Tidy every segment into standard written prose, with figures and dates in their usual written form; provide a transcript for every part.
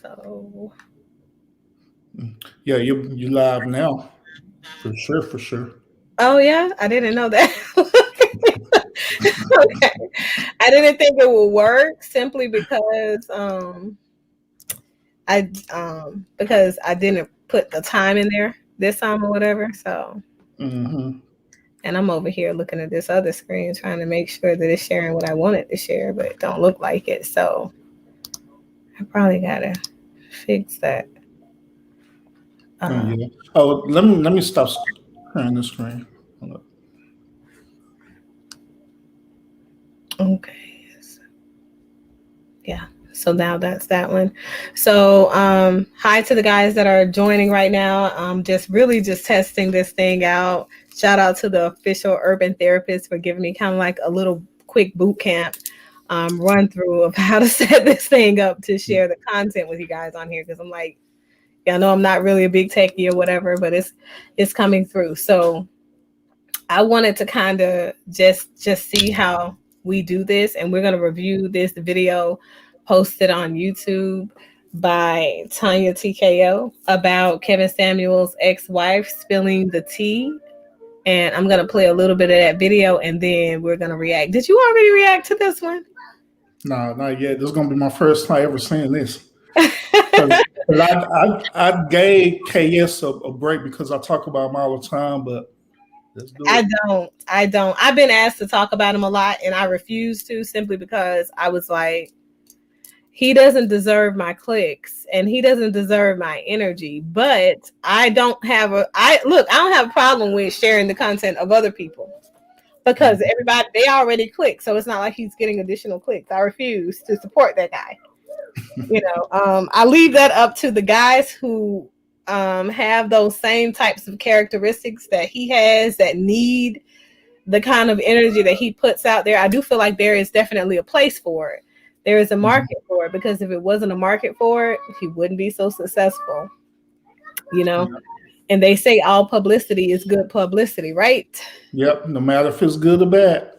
So Yeah, you live now for sure, for sure. oh yeah, I didn't know that. Okay. I didn't think it would work simply because I didn't put the time in there this time or whatever. So Hmm. and I'm over here looking at this other screen trying to make sure that it's sharing what I wanted to share, but it don't look like it. So I probably gotta fix that. Oh Uh, yeah. Oh, let me stop sharing the screen. Hold up. okay. Yeah. So now that's that one. So hi to the guys that are joining right now. Just really just testing this thing out. Shout out to the official urban therapist for giving me kind of like a little quick boot camp run through of how to set this thing up to share the content with you guys on here because I'm like, yeah, I know I'm not really a big techie or whatever, but it's coming through. So I wanted to kind of just see how we do this, and we're gonna review this video posted on YouTube by Tanya TKO about Kevin Samuel's ex-wife spilling the tea. And I'm gonna play a little bit of that video, and then we're gonna react. Did you already react to this one? No, not yet. This is gonna be my first time ever seeing this. Because I gave KS a break because I talk about him all the time, but let's do I it. don't. I don't. I've been asked to talk about him a lot, and I refuse to simply because I was like, he doesn't deserve my clicks and he doesn't deserve my energy. But I don't have a I look, I don't have a problem with sharing the content of other people because Mhm. everybody they already click. So it's not like he's getting additional clicks. I refuse to support that guy. I leave that up to the guys who have those same types of characteristics that he has that need the kind of energy that he puts out there. I do feel like there is definitely a place for it. There is a Mhm. market for it because if it wasn't a market for it, he wouldn't be so successful, you know. Yeah. And they say all publicity is good publicity, right? Yep. No matter if it's good or bad.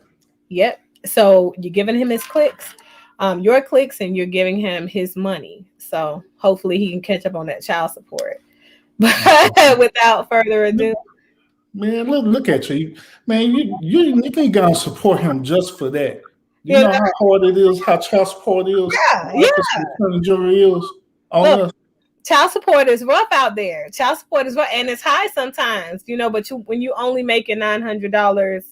Yep. So you're giving him his clicks, your clicks, and you're giving him his money. So hopefully he can catch up on that child support. But without further Look, ado, man, look at you, man. You think gonna support him just for that? Do you you know, know how hard it is? How child support is? yeah, How much yeah. this return jury is on Look, us? child support is rough out there. Child support is rough, and it's high sometimes, But when you only making $900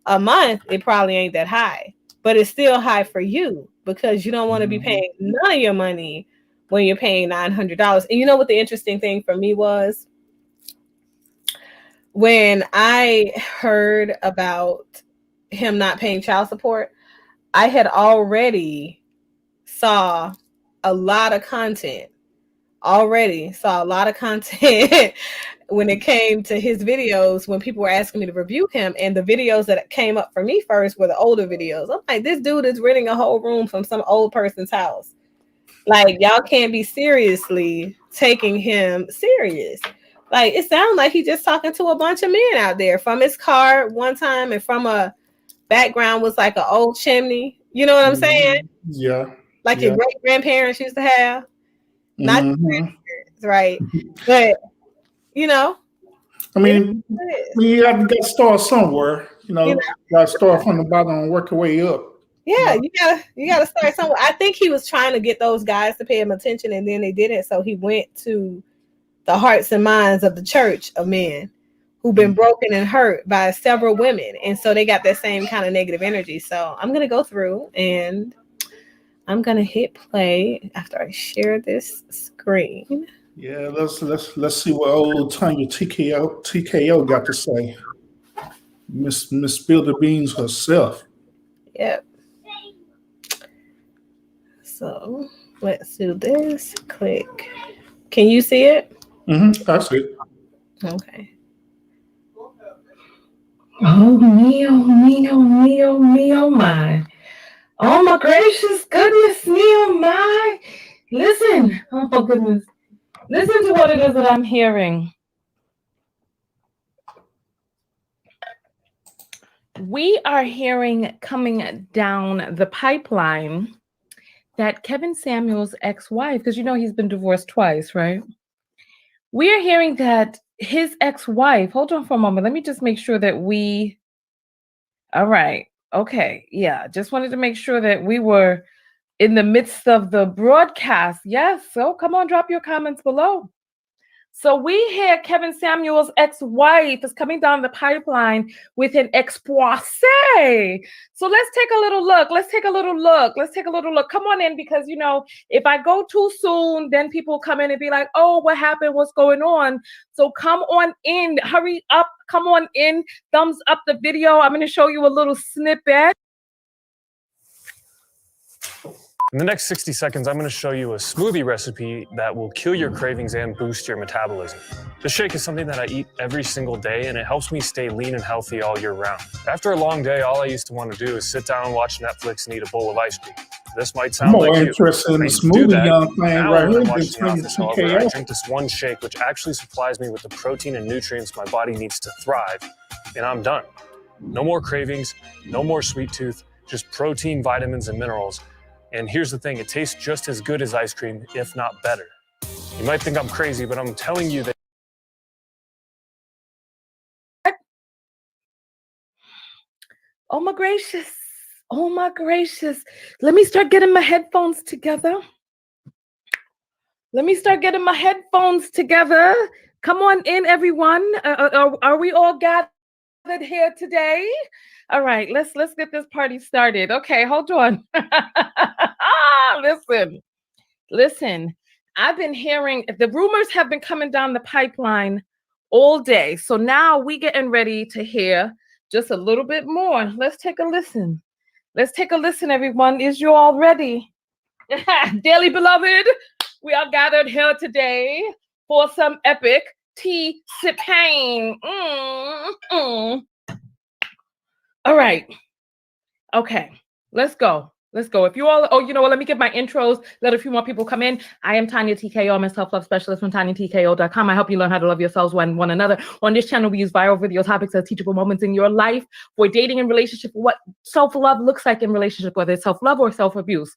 a month, it probably ain't that high, but it's still high for you because you don't want to be Mhm. paying none of your money when you're paying $900. And you know what the interesting thing for me was when I heard about him not paying child support, I had already saw a lot of content already saw a lot of content when it came to his videos when people were asking me to review him, and the videos that came up for me first were the older videos. I'm like, this dude is renting a whole room from some old person's house. Like, y'all can't be seriously taking him serious. Like, it sounds like he's just talking to a bunch of men out there from his car one time, and from a background was like an old chimney, you know what I'm saying, Mhm. Yeah, like your yeah. great grandparents used to have, not Hmm. right, but you know, I it is mean, what it is. you got to start somewhere. You know, Got to start from the bottom and work your way up. You yeah, know. you gotta start somewhere. I think he was trying to get those guys to pay him attention, and then they didn't. So he went to the hearts and minds of the church of men who've been Mhm. broken and hurt by several women, and so they got that same kind of negative energy. So I'm gonna go through and I'm gonna hit play after I share this screen. Yeah, let's see what old Tanya TKO got to say. Miss Spill the Beans herself. Yep. So let's do this. Click. Can you see it? That's it. Okay. Oh me, oh me, oh me, oh me, oh my. Oh my gracious goodness me, oh my. Listen, oh my goodness. Listen to what it is that I'm hearing. We are hearing coming down the pipeline that Kevin Samuels' ex-wife, because he's been divorced twice, right? We are hearing that his ex-wife, hold on for a moment. Let me just make sure that all right. Okay. Yeah. Just wanted to make sure that we were in the midst of the broadcast. Yes. So come on, drop your comments below. So we hear Kevin Samuels' ex-wife is coming down the pipeline with an expose. So let's take a little look. Come on in, because, if I go too soon, then people come in and be like, oh, what happened? What's going on? So come on in. Hurry up. Come on in. Thumbs up the video. I'm going to show you a little snippet. In the next 60 seconds, I'm going to show you a smoothie recipe that will kill your cravings and boost your metabolism. This shake is something that I eat every single day, and it helps me stay lean and healthy all year round. After a long day, all I used to want to do is sit down, watch Netflix, and eat a bowl of ice cream. This might sound more like you. interested in the I used to do smoothie that. young thing Now, right when here. I'm Been watching The swinging Office, however, I TKO. drink this one shake, which actually supplies me with the protein and nutrients my body needs to thrive, and I'm done. No more cravings, no more sweet tooth, just protein, vitamins, and minerals. And here's the thing, it tastes just as good as ice cream, if not better. You might think I'm crazy, but I'm telling you that. Oh my gracious. Oh my gracious. Let me start getting my headphones together. Come on in, everyone. Are we all gathered here today? All right, let's get this party started. Okay, hold on. Listen. I've been hearing the rumors have been coming down the pipeline all day. So now we getting ready to hear just a little bit more. Let's take a listen. Everyone. Is you all ready? Dearly beloved, we are gathered here today for some epic tea sipping. All right. Okay, let's go. If you all, let me get my intros. Let a few more people come in. I am Tanya TKO. I'm a self-love specialist from TanyaTKO.com. I help you learn how to love yourselves one another. On this channel, we use viral video topics as teachable moments in your life for dating and relationship, what self-love looks like in relationship, whether it's self-love or self-abuse.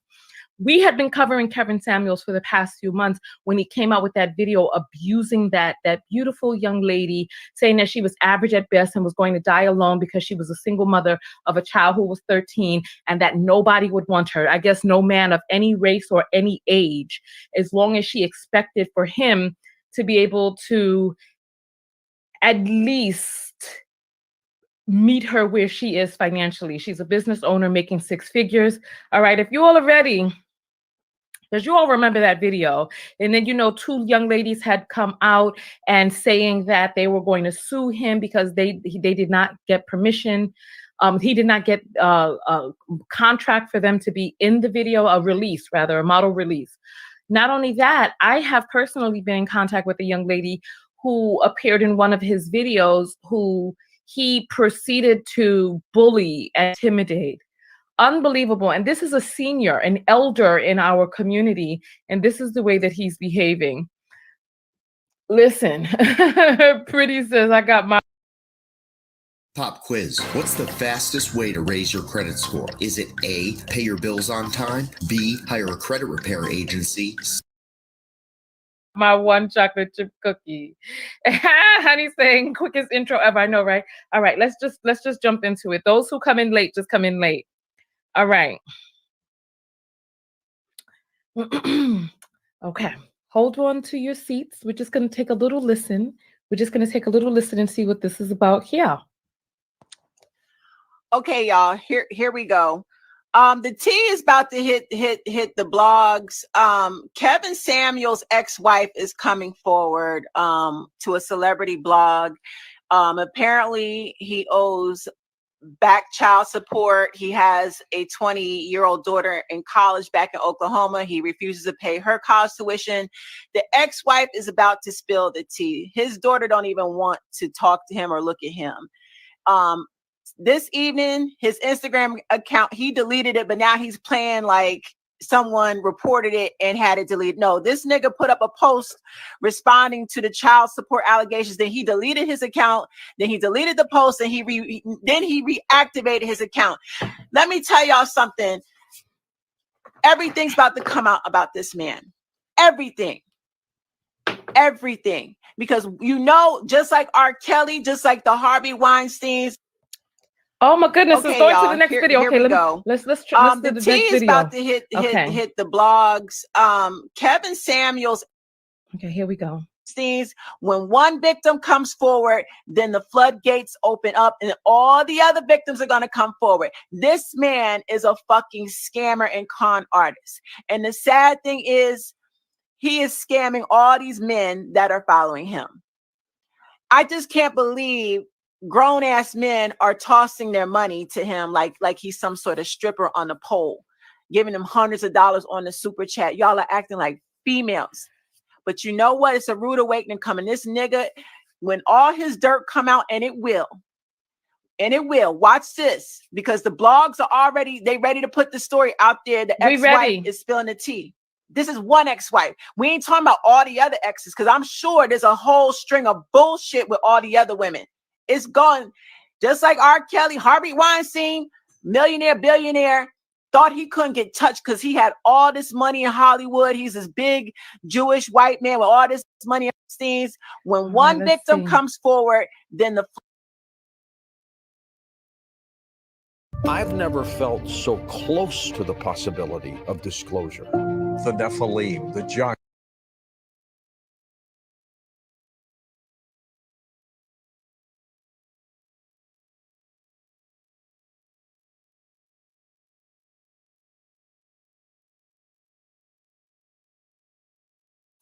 We had been covering Kevin Samuels for the past few months when he came out with that video abusing that beautiful young lady, saying that she was average at best and was going to die alone because she was a single mother of a child who was 13 and that nobody would want her. I guess no man of any race or any age, as long as she expected for him to be able to at least meet her where she is financially. She's a business owner making 6 figures. All right, if you all are ready, because you all remember that video. And then, 2 young ladies had come out and saying that they were going to sue him because they did not get permission. He did not get a contract for them to be in the video, a model release. Not only that, I have personally been in contact with a young lady who appeared in one of his videos who he proceeded to bully and intimidate. Unbelievable. And this is a senior, an elder in our community, and this is the way that he's behaving. Listen, Pretty says, I got my Pop quiz. What's the fastest way to raise your credit score? Is it A, pay your bills on time, B, hire a credit repair agency, my one chocolate chip cookie? Honey saying quickest intro ever. I know, right? All right, let's just jump into it. Those who come in late, just come in late. All right. Okay. Hold on to your seats. We're just going to take a little listen. And see what this is about here. Okay, y'all. Here we go. The tea is about to hit the blogs. Kevin Samuels' ex-wife is coming forward to a celebrity blog. Apparently, he owes back child support. He has a 20-year-old daughter in college back in Oklahoma. He refuses to pay her college tuition. The ex-wife is about to spill the tea. His daughter don't even want to talk to him or look at him. This evening, his Instagram account, he deleted it, but now he's playing like someone reported it and had it deleted. No, this nigga put up a post responding to the child support allegations. Then he deleted his account. Then he deleted the post, and then he reactivated his account. Let me tell y'all something. everything's about to come out about this man. Everything. Because just like R. Kelly, just like the Harvey Weinsteins. Oh my goodness! Okay, Let's go y'all, to the next video. Here Okay, we go. Let's do The the tea next is video. about to hit the blogs. Kevin Samuels. Okay, here we go. When one victim comes forward, then the floodgates open up and all the other victims are going to come forward. This man is a fucking scammer and con artist. And the sad thing is, he is scamming all these men that are following him. I just can't believe grown ass men are tossing their money to him like he's some sort of stripper on the pole, giving him hundreds of dollars on the super chat. Y'all are acting like females. But you know what? It's a rude awakening coming. This nigga, when all his dirt come out, and it will. Watch this, because the blogs are already, they ready to put the story out there. The ex-wife is spilling the tea. This is one ex-wife. We ain't talking about all the other exes, because I'm sure there's a whole string of bullshit with all the other women. It's gone. Just like R. Kelly, Harvey Weinstein, millionaire, billionaire, thought he couldn't get touched because he had all this money in Hollywood. He's this big Jewish white man with all this money. When one victim comes forward, then the... I've never felt so close to the possibility of disclosure. The Nephilim, the giant.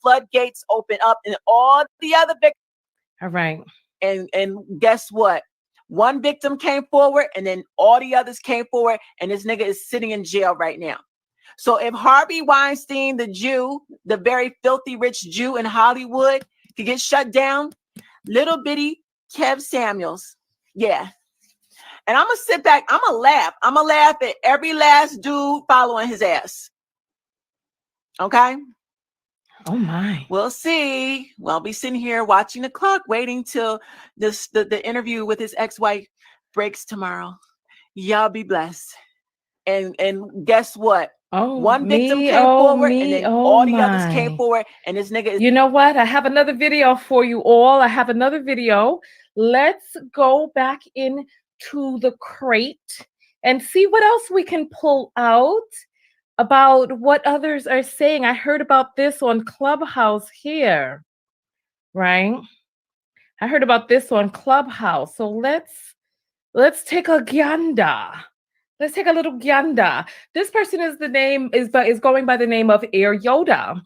Floodgates open up and all the other victims. All right. And guess what? One victim came forward and then all the others came forward, and this nigga is sitting in jail right now. So if Harvey Weinstein, the Jew, the very filthy rich Jew in Hollywood, could get shut down, little bitty Kev Samuels, yeah. And I'm gonna sit back, I'm gonna laugh at every last dude following his ass. Okay? Oh my. We'll see. We'll be sitting here watching the clock, waiting till the interview with his ex-wife breaks tomorrow. Y'all be blessed. And guess what? One victim came forward, and then all the others came forward, and this nigga... You know what? I have another video for you all. I have another video. Let's go back into the crate and see what else we can pull out about what others are saying. I heard about this on Clubhouse here, right? I heard about this on Clubhouse. So let's take a gander. Let's take a little gander. This person is going by the name of Air Yoda.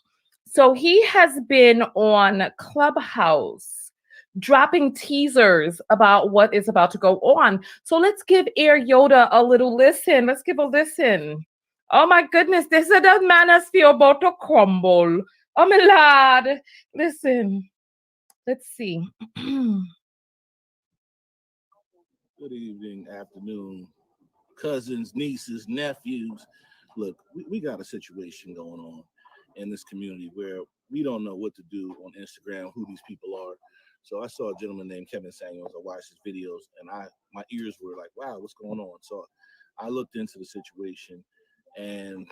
So he has been on Clubhouse dropping teasers about what is about to go on. So let's give Air Yoda a little listen. Let's give a listen. Oh my goodness, this is the manosphere about to crumble. Oh my lord. Listen. Let's see. Good evening, afternoon, cousins, nieces, nephews. Look, we got a situation going on in this community where we don't know what to do on Instagram, who these people are. So I saw a gentleman named Kevin Samuels. I watched his videos, and my ears were like, wow, what's going on? So I looked into the situation. And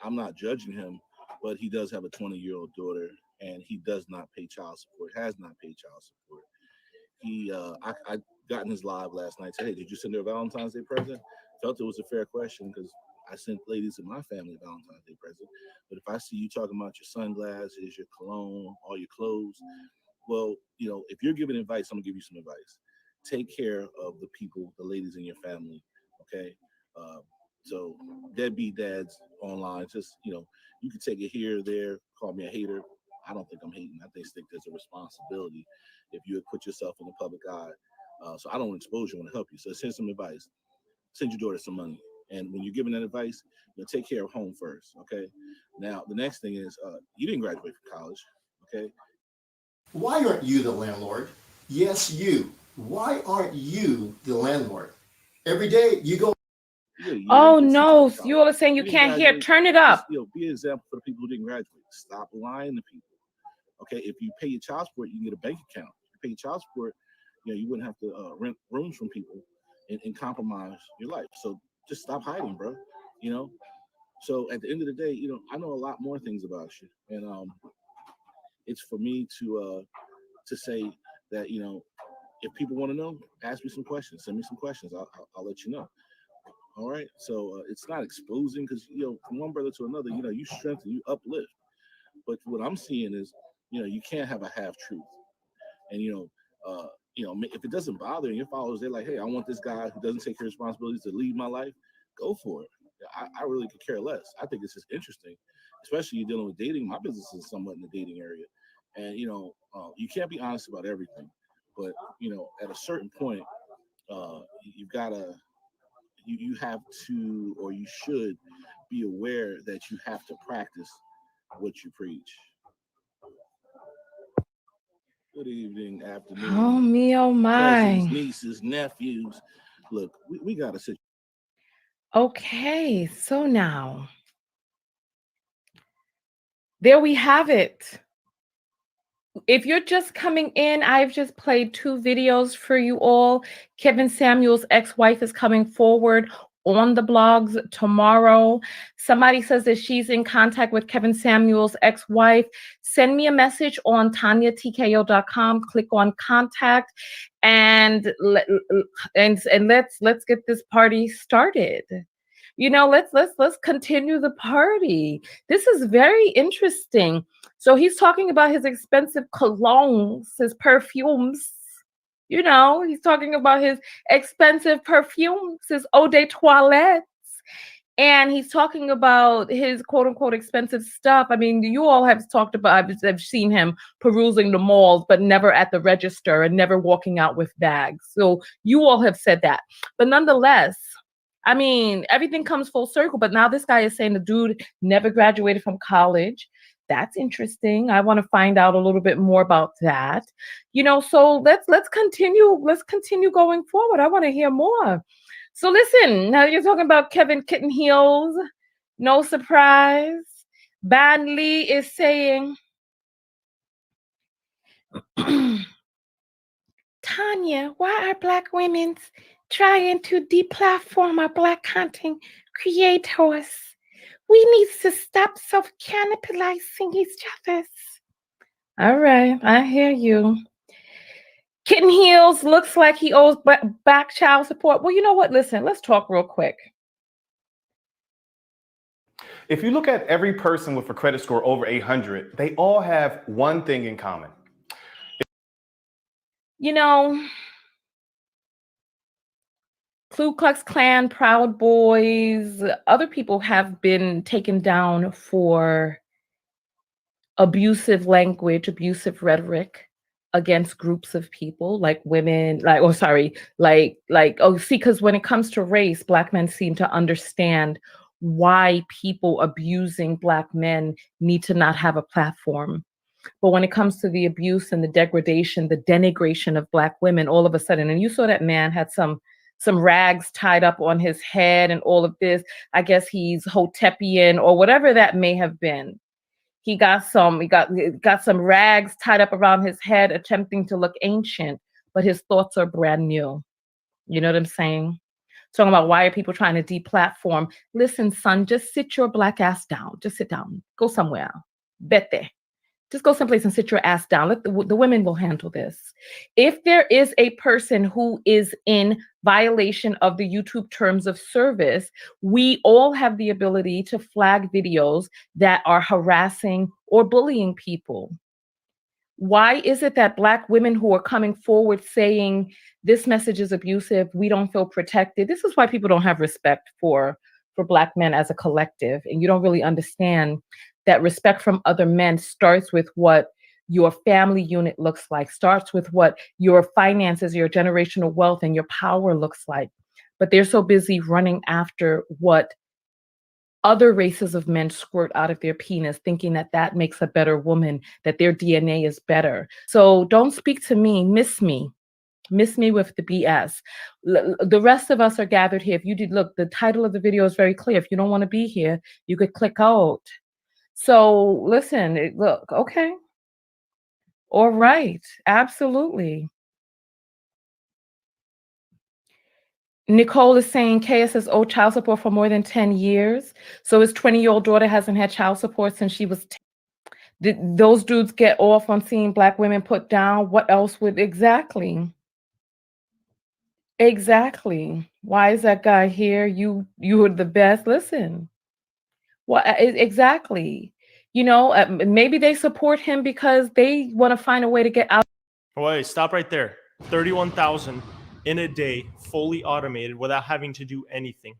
I'm not judging him, but he does have a 20-year-old daughter, and he does not pay child support, has not paid child support. I got in his live last night, said, hey, did you send her a Valentine's Day present? Felt it was a fair question because I sent ladies in my family a Valentine's Day present. But if I see you talking about your sunglasses, your cologne, all your clothes, well, if you're giving advice, I'm gonna give you some advice. Take care of the people, the ladies in your family, okay? So deadbeat dads online, just, you could take it here or there, call me a hater. I don't think I'm hating. I think there's a responsibility if you put yourself in the public eye. So I don't expose you, I want to help you. So send some advice. Send your daughter some money. And when you're giving that advice, take care of home first, okay? Now, the next thing is, you didn't graduate from college, okay? Why aren't you the landlord? Yes, you. Why aren't you the landlord? Every day you go... Oh no, you all are saying you can't hear. Turn it up. Just, be an example for the people who didn't graduate. Stop lying to people. Okay, if you pay your child support, you can get a bank account. If you pay your child support, you wouldn't have to rent rooms from people and compromise your life. So just stop hiding, bro. So at the end of the day, I know a lot more things about you, and it's for me to say that if people want to know, ask me some questions, send me some questions. I'll let you know. All right. So it's not exposing because from one brother to another, you strengthen, you uplift. But what I'm seeing is, you can't have a half truth. And if it doesn't bother your followers, they're like, hey, I want this guy who doesn't take his responsibilities to lead my life. Go for it. I really could care less. I think it's just interesting, especially you're dealing with dating. My business is somewhat in the dating area, and you can't be honest about everything. But at a certain point, you've got to. You have to, or you should be aware that you have to practice what you preach. Good evening, afternoon. Oh me, oh my. Cousins, nieces, nephews. Look, we got to sit. Okay, so now there we have it. If you're just coming in, I've just played 2 videos for you all. Kevin Samuels' ex-wife is coming forward on the blogs tomorrow. Somebody says that she's in contact with Kevin Samuels' ex-wife. Send me a message on TanyaTKO.com. Click on contact, and let's get this party started. Let's continue the party. This is very interesting. So he's talking about his expensive colognes, his perfumes. He's talking about his expensive perfumes, his eau de toilettes. And he's talking about his quote unquote expensive stuff. I mean, you all have talked about, I've seen him perusing the malls, but never at the register and never walking out with bags. So you all have said that. But nonetheless, I mean, everything comes full circle, but now this guy is saying the dude never graduated from college. That's interesting. I want to find out a little bit more about that. So let's continue going forward. I want to hear more. So listen, now you're talking about Kevin Kitten Heels. No surprise. Ban Lee is saying, Tanya, why are Black women trying to deplatform our Black content creators? We need to stop self-cannibalizing each other. All right, I hear you. Kitten Heels looks like he owes back child support. Well, you know what? Listen, let's talk real quick. If you look at every person with a credit score over 800, they all have one thing in common. Ku Klux Klan, Proud Boys, other people have been taken down for abusive language, abusive rhetoric against groups of people, like women, because when it comes to race, Black men seem to understand why people abusing Black men need to not have a platform. But when it comes to the abuse and the degradation, the denigration of Black women, all of a sudden, and you saw that man had some rags tied up on his head and all of this. I guess he's Hotepian or whatever that may have been. He got some rags tied up around his head, attempting to look ancient, but his thoughts are brand new. You know what I'm saying? Talking about why are people trying to deplatform? Listen, son, just sit your Black ass down. Just sit down. Go somewhere. Vete. Just go someplace and sit your ass down. Let the women will handle this. If there is a person who is in violation of the YouTube terms of service, we all have the ability to flag videos that are harassing or bullying people. Why is it that Black women who are coming forward saying this message is abusive, we don't feel protected? This is why people don't have respect for Black men as a collective. And you don't really understand that respect from other men starts with what your family unit looks like, starts with what your finances, your generational wealth, and your power looks like. But they're so busy running after what other races of men squirt out of their penis, thinking that that makes a better woman, that their DNA is better. So don't speak to me, miss me. Miss me with the BS. The rest of us are gathered here. If you did look, the title of the video is very clear. If you don't want to be here, you could click out. So listen, look, okay. All right, absolutely. Nicole is saying KS has owed child support for more than 10 years. So his 20-year-old daughter hasn't had child support since she was 10. Did those dudes get off on seeing Black women put down? What else would exactly? Exactly. Why is that guy here? You were the best. Listen. Well, exactly. You know, maybe they support him because they want to find a way to get out. Wait, stop right there. 31,000 in a day, fully automated without having to do anything.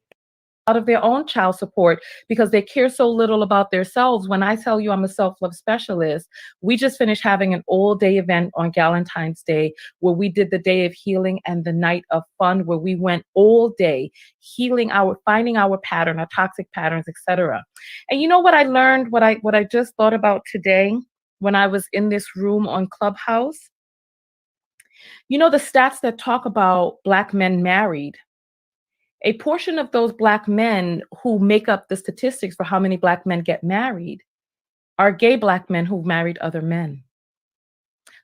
Out of their own child support because they care so little about themselves. When I tell you I'm a self-love specialist, we just finished having an all-day event on Valentine's Day where we did the day of healing and the night of fun, where we went all day healing finding our pattern, our toxic patterns, etc. And you know what I learned, what I just thought about today when I was in this room on Clubhouse? You know, the stats that talk about Black men married, a portion of those Black men who make up the statistics for how many Black men get married are gay Black men who've married other men.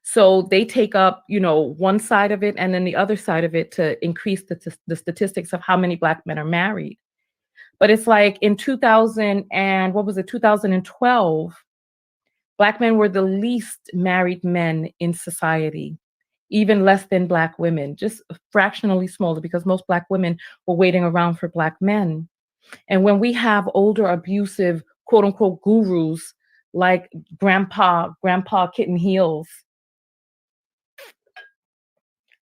So they take up, you know, one side of it and then the other side of it to increase the statistics of how many Black men are married. But it's like in 2012, Black men were the least married men in society, even less than Black women, just fractionally smaller, because most Black women were waiting around for Black men. And when we have older, abusive, quote unquote, gurus like Grandpa Kitten Heels,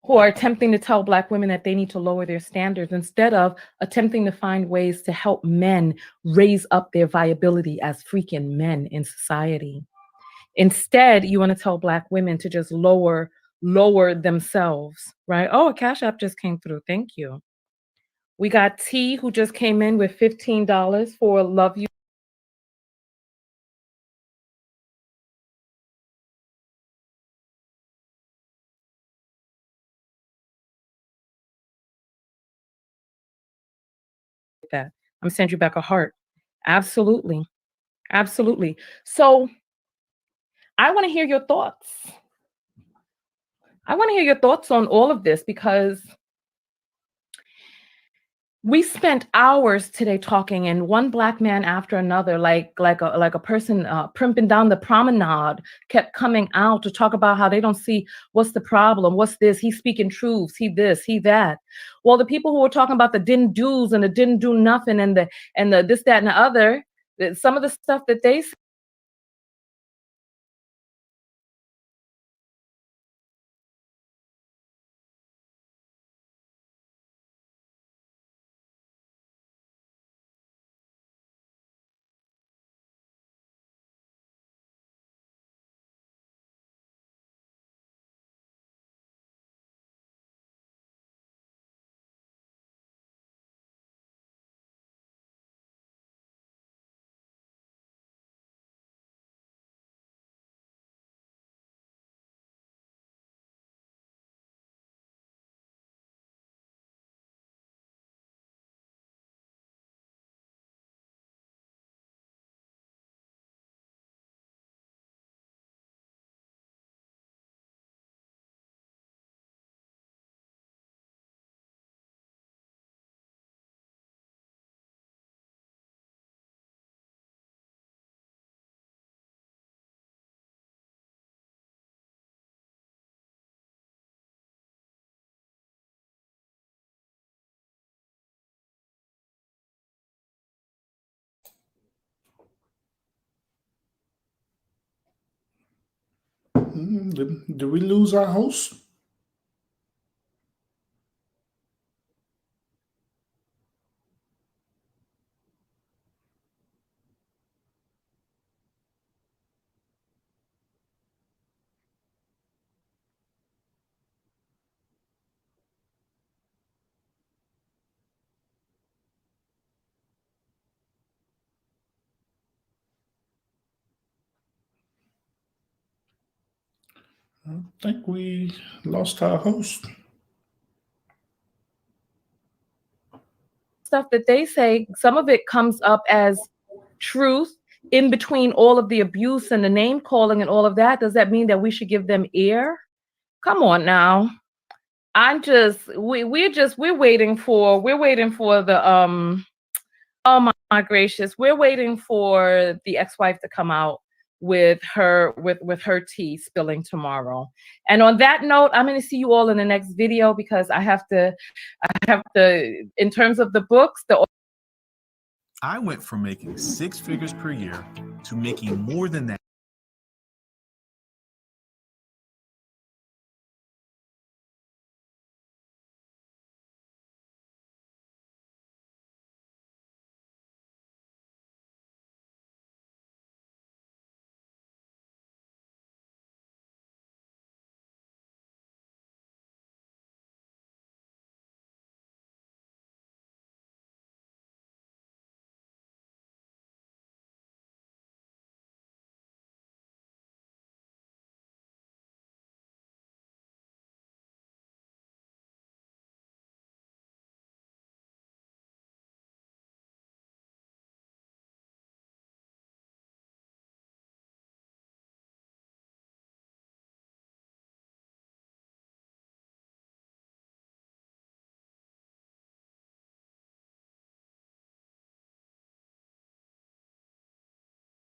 who are attempting to tell Black women that they need to lower their standards instead of attempting to find ways to help men raise up their viability as freaking men in society. Instead, you want to tell Black women to just lower themselves, right? Oh, a Cash App just came through. Thank you. We got T, who just came in with $15 for Love You. That I'm sending you back a heart. Absolutely. Absolutely. So I want to hear your thoughts. I want to hear your thoughts on all of this, because we spent hours today talking, and one Black man after another, like a person primping down the promenade, kept coming out to talk about how they don't see what's the problem, what's this, he's speaking truths, he this, he that. Well, the people who were talking about the didn't do's and the didn't do nothing and the this, that, and the other, some of the stuff that they said, Did we lose our host? I think we lost our host. stuff that they say, some of it comes up as truth in between all of the abuse and the name calling and all of that. Does that mean that we should give them ear? Come on now. we're waiting for the oh my gracious, we're waiting for the ex-wife to come out with her tea spilling tomorrow. And on that note, I'm going to see you all in the next video, because I have to in terms of the books, I went from making 6 figures per year to making more than that